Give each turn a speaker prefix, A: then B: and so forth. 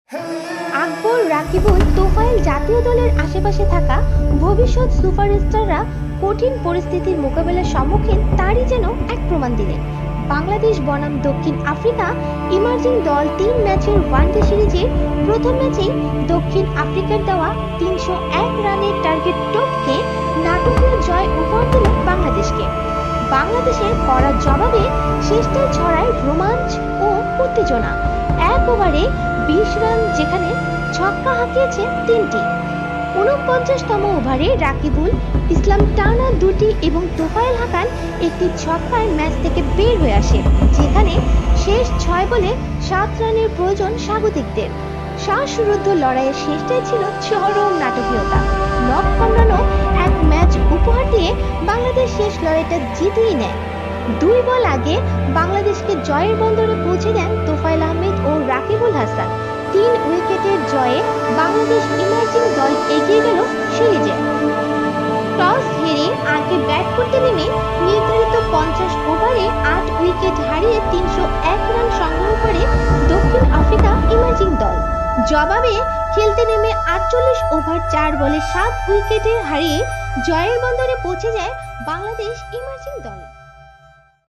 A: আকবর, রাকিবুল, তোফায়েল জাতীয় দলের আশেপাশে থাকা ভবিষ্যৎ সুপারস্টাররা কঠিন পরিস্থিতির মোকাবেলার সম্মুখীন তারই যেন এক প্রমাণ দিলেন। বাংলাদেশ বনাম দক্ষিণ আফ্রিকা ইমার্জিং দল ৩ ম্যাচের ওয়ানডে সিরিজের প্রথম ম্যাচেই দক্ষিণ আফ্রিকার দেওয়া ৩০১ রানের টার্গেট টপকে নাটকীয় জয় উপহার দিল বাংলাদেশকে। বাংলাদেশের কড়া জবাবে শেষটায় ছড়ায় রোমাঞ্চ ও উত্তেজনা। এক ওভারে ২০ রান, যেখানে ছক্কা হাঁকিয়েছে ৩টি। ৪৯তম ওভারে রাকিবুল ইসলাম টানা ২টি এবং তোফায়েল হাসান একটি ছক্কায় ম্যাচ থেকে বের হয়ে আসে, যেখানে শেষ ৬ বলে ৭ রানের প্রয়োজন স্বাগতিকদের। শ্বাসরুদ্ধ লড়াইয়ের শেষটাই ছিল চরম নাটকীয়তা। নক কামড়ানো এক ম্যাচ উপহার দিয়ে বাংলাদেশ শেষ লড়াইটা জিতিয়ে নেয়। ২ বল আগে বাংলাদেশকে জয়ের বন্দরে পৌঁছে দেন তোফায়েল আহমেদ ও রাকিবুল হাসান। ৩ উইকেটের জয়ে বাংলাদেশ ইমার্জিং দল এগিয়ে গেল সিরিজে। টস হেরে আগে ব্যাট করতে নেমে নির্ধারিত ৫০ ওভারে ৮ উইকেট হারিয়ে ৩০১ রান সংগ্রহ করে দক্ষিণ আফ্রিকা ইমার্জিং দল। জবাবে খেলতে নেমে ৪৮ ওভার ৪ বলে ৭ উইকেটে হারিয়ে জয়ের বন্দরে পৌঁছে যায় বাংলাদেশ ইমার্জিং দল।